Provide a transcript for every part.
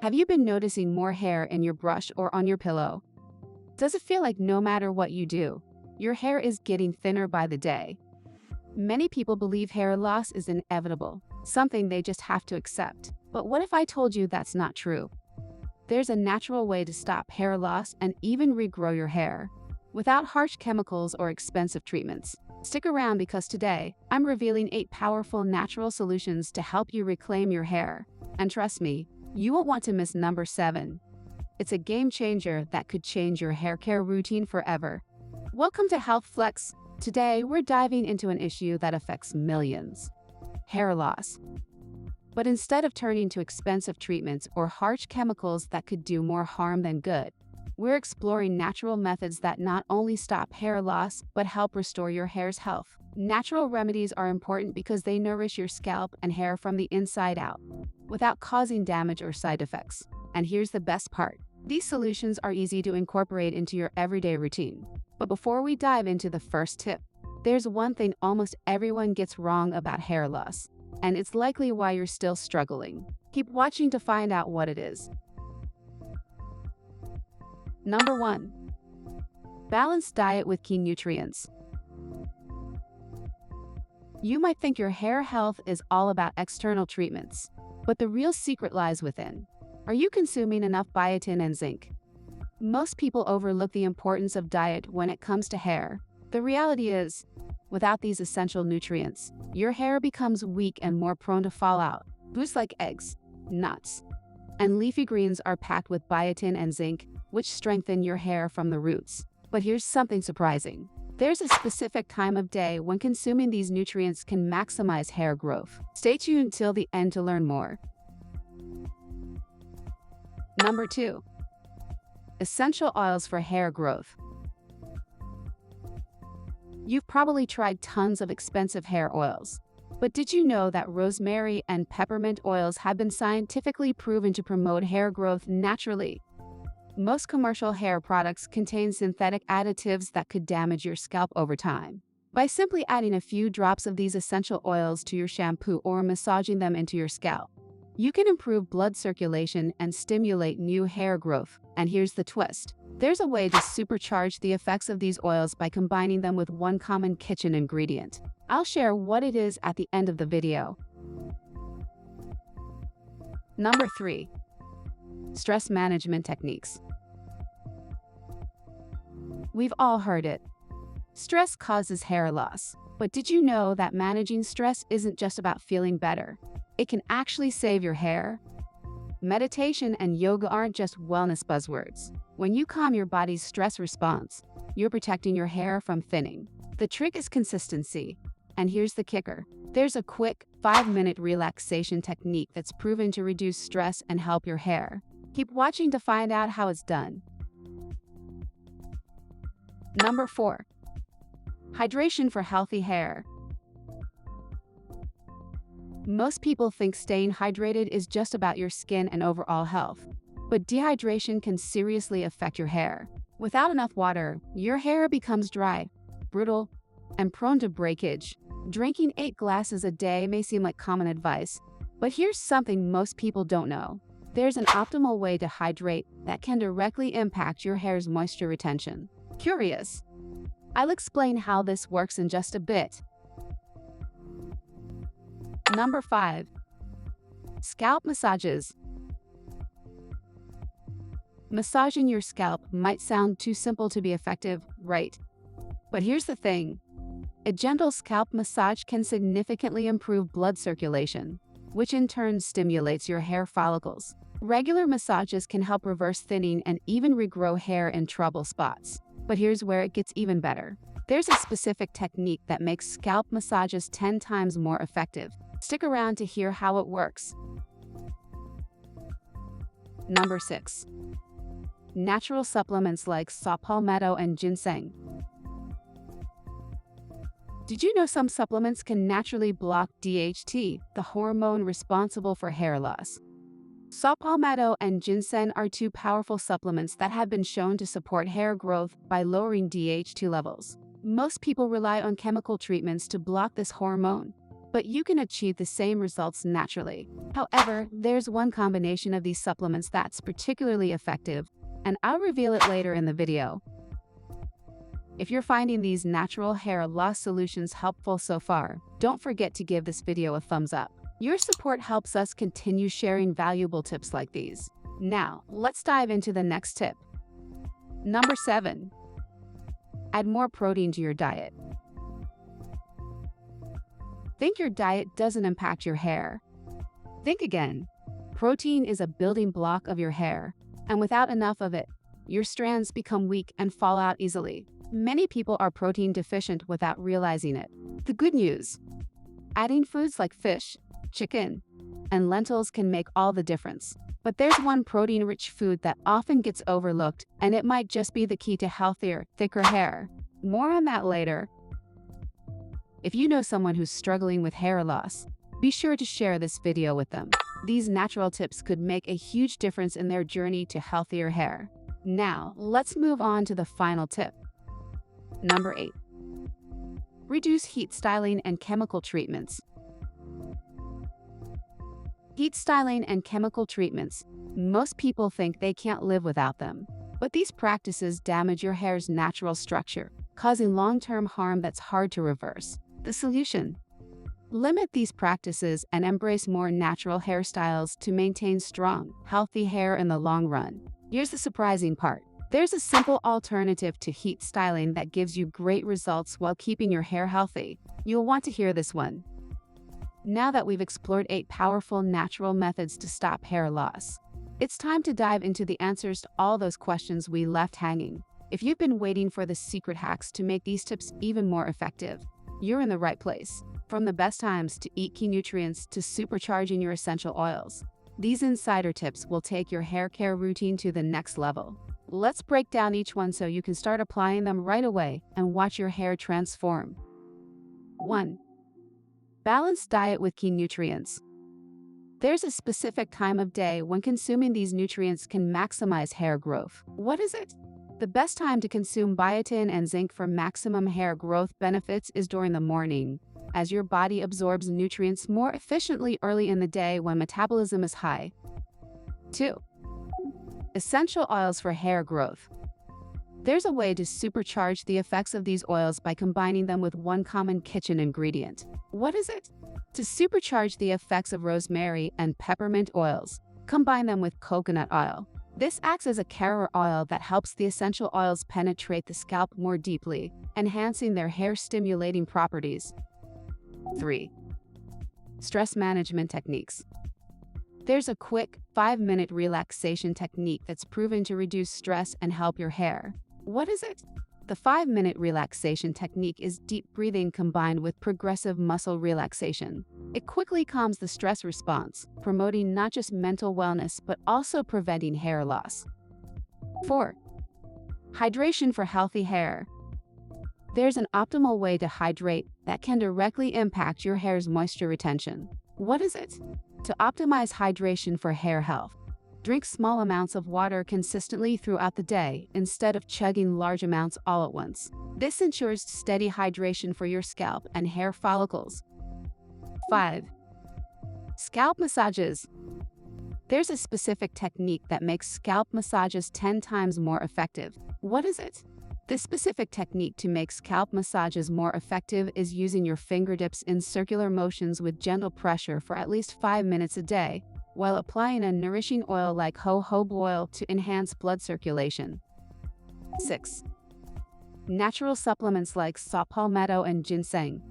Have you been noticing more hair in your brush or on your pillow? Does it feel like no matter what you do, your hair is getting thinner by the day? Many people believe hair loss is inevitable, something they just have to accept. But what if I told you that's not true? There's a natural way to stop hair loss and even regrow your hair, without harsh chemicals or expensive treatments. Stick around because today, I'm revealing 8 powerful natural solutions to help you reclaim your hair. And trust me, you won't want to miss number 7. It's a game changer that could change your hair care routine forever. Welcome to HealthFlex. Today, we're diving into an issue that affects millions: hair loss. But instead of turning to expensive treatments or harsh chemicals that could do more harm than good, we're exploring natural methods that not only stop hair loss, but help restore your hair's health. Natural remedies are important because they nourish your scalp and hair from the inside out, without causing damage or side effects. And here's the best part: these solutions are easy to incorporate into your everyday routine. But before we dive into the first tip, there's one thing almost everyone gets wrong about hair loss, and it's likely why you're still struggling. Keep watching to find out what it is. Number 1. Balanced diet with key nutrients. You might think your hair health is all about external treatments, but the real secret lies within. Are you consuming enough biotin and zinc? Most people overlook the importance of diet when it comes to hair. The reality is, without these essential nutrients, your hair becomes weak and more prone to fallout. Foods like eggs, nuts, and leafy greens are packed with biotin and zinc, which strengthen your hair from the roots. But here's something surprising. There's a specific time of day when consuming these nutrients can maximize hair growth. Stay tuned till the end to learn more. Number 2. Essential oils for hair growth. You've probably tried tons of expensive hair oils, but did you know that rosemary and peppermint oils have been scientifically proven to promote hair growth naturally? Most commercial hair products contain synthetic additives that could damage your scalp over time. By simply adding a few drops of these essential oils to your shampoo or massaging them into your scalp, you can improve blood circulation and stimulate new hair growth. And here's the twist: there's a way to supercharge the effects of these oils by combining them with one common kitchen ingredient. I'll share what it is at the end of the video. Number 3. Stress management techniques. We've all heard it. Stress causes hair loss. But did you know that managing stress isn't just about feeling better? It can actually save your hair. Meditation and yoga aren't just wellness buzzwords. When you calm your body's stress response, you're protecting your hair from thinning. The trick is consistency. And here's the kicker: there's a quick 5-minute relaxation technique that's proven to reduce stress and help your hair. Keep watching to find out how it's done. Number 4. Hydration for healthy hair. Most people think staying hydrated is just about your skin and overall health, but dehydration can seriously affect your hair. Without enough water, your hair becomes dry, brittle, and prone to breakage. Drinking 8 glasses a day may seem like common advice, but here's something most people don't know. There's an optimal way to hydrate that can directly impact your hair's moisture retention. Curious? I'll explain how this works in just a bit. Number 5. Scalp massages. Massaging your scalp might sound too simple to be effective, right? But here's the thing: a gentle scalp massage can significantly improve blood circulation, which in turn stimulates your hair follicles. Regular massages can help reverse thinning and even regrow hair in trouble spots. But here's where it gets even better. There's a specific technique that makes scalp massages 10 times more effective. Stick around to hear how it works. Number 6. Natural supplements like saw palmetto and ginseng. Did you know some supplements can naturally block DHT, the hormone responsible for hair loss? Saw palmetto and ginseng are 2 powerful supplements that have been shown to support hair growth by lowering DHT levels. Most people rely on chemical treatments to block this hormone, but you can achieve the same results naturally. However, there's one combination of these supplements that's particularly effective, and I'll reveal it later in the video. If you're finding these natural hair loss solutions helpful so far, don't forget to give this video a thumbs up. Your support helps us continue sharing valuable tips like these. Now, let's dive into the next tip. Number 7. Add more protein to your diet. Think your diet doesn't impact your hair? Think again. Protein is a building block of your hair, and without enough of it, your strands become weak and fall out easily. Many people are protein deficient without realizing it. The good news: adding foods like fish, chicken, and lentils can make all the difference. But there's one protein-rich food that often gets overlooked, and it might just be the key to healthier, thicker hair. More on that later. If you know someone who's struggling with hair loss, be sure to share this video with them. These natural tips could make a huge difference in their journey to healthier hair. Now, let's move on to the final tip. Number 8. Reduce heat styling and chemical treatments. Heat styling and chemical treatments. Most people think they can't live without them. But these practices damage your hair's natural structure, causing long-term harm that's hard to reverse. The solution: limit these practices and embrace more natural hairstyles to maintain strong, healthy hair in the long run. Here's the surprising part. There's a simple alternative to heat styling that gives you great results while keeping your hair healthy. You'll want to hear this one. Now that we've explored 8 powerful natural methods to stop hair loss, it's time to dive into the answers to all those questions we left hanging. If you've been waiting for the secret hacks to make these tips even more effective, you're in the right place. From the best times to eat key nutrients to supercharging your essential oils, these insider tips will take your hair care routine to the next level. Let's break down each one so you can start applying them right away and watch your hair transform. 1. Balanced diet with key nutrients. There's a specific time of day when consuming these nutrients can maximize hair growth. What is it? The best time to consume biotin and zinc for maximum hair growth benefits is during the morning, as your body absorbs nutrients more efficiently early in the day when metabolism is high. 2. Essential oils for hair growth. There's a way to supercharge the effects of these oils by combining them with one common kitchen ingredient. What is it? To supercharge the effects of rosemary and peppermint oils, combine them with coconut oil. This acts as a carrier oil that helps the essential oils penetrate the scalp more deeply, enhancing their hair-stimulating properties. 3. Stress management techniques. There's a quick, 5-minute relaxation technique that's proven to reduce stress and help your hair. What is it? The 5-minute relaxation technique is deep breathing combined with progressive muscle relaxation. It quickly calms the stress response, promoting not just mental wellness but also preventing hair loss. 4. Hydration for healthy hair. There's an optimal way to hydrate that can directly impact your hair's moisture retention. What is it? To optimize hydration for hair health, drink small amounts of water consistently throughout the day instead of chugging large amounts all at once. This ensures steady hydration for your scalp and hair follicles. 5. Scalp massages. There's a specific technique that makes scalp massages 10 times more effective. What is it? This specific technique to make scalp massages more effective is using your fingertips in circular motions with gentle pressure for at least 5 minutes a day, while applying a nourishing oil like jojoba oil to enhance blood circulation. 6. Natural supplements like saw palmetto and ginseng.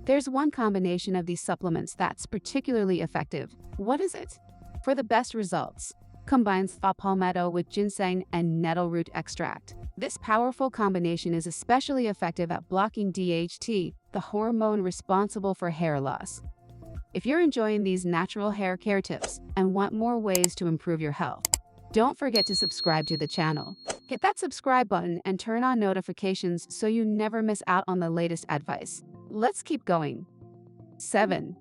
There's one combination of these supplements that's particularly effective. What is it? For the best results, combine saw palmetto with ginseng and nettle root extract. This powerful combination is especially effective at blocking DHT, the hormone responsible for hair loss. If you're enjoying these natural hair care tips and want more ways to improve your health, don't forget to subscribe to the channel. Hit that subscribe button and turn on notifications so you never miss out on the latest advice. Let's keep going. 7.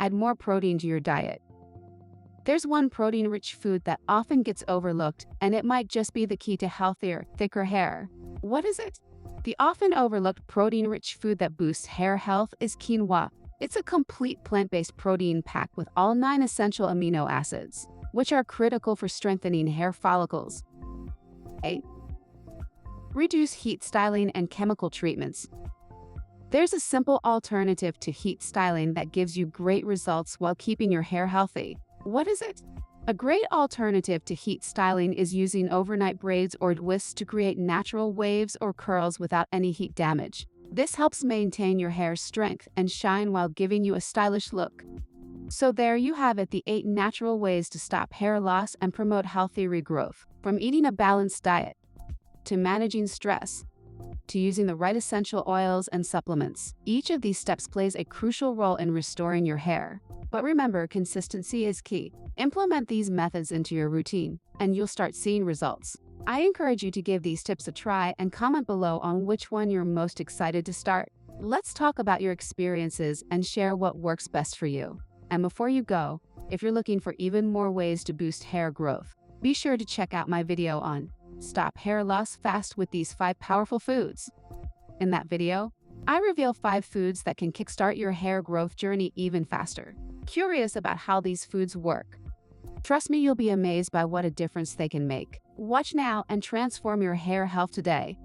Add more protein to your diet. There's one protein-rich food that often gets overlooked, and it might just be the key to healthier, thicker hair. What is it? The often overlooked protein-rich food that boosts hair health is quinoa. It's a complete plant-based protein packed with all 9 essential amino acids, which are critical for strengthening hair follicles. 8. Reduce heat styling and chemical treatments. There's a simple alternative to heat styling that gives you great results while keeping your hair healthy. What is it? A great alternative to heat styling is using overnight braids or twists to create natural waves or curls without any heat damage. This helps maintain your hair's strength and shine while giving you a stylish look. So there you have it, the 8 natural ways to stop hair loss and promote healthy regrowth. From eating a balanced diet, to managing stress, to using the right essential oils and supplements. Each of these steps plays a crucial role in restoring your hair. But remember, consistency is key. Implement these methods into your routine, and you'll start seeing results. I encourage you to give these tips a try and comment below on which one you're most excited to start. Let's talk about your experiences and share what works best for you. And before you go, if you're looking for even more ways to boost hair growth, be sure to check out my video on Stop Hair Loss Fast with these 5 powerful foods. In that video, I reveal 5 foods that can kickstart your hair growth journey even faster. Curious about how these foods work? Trust me, you'll be amazed by what a difference they can make. Watch now and transform your hair health today.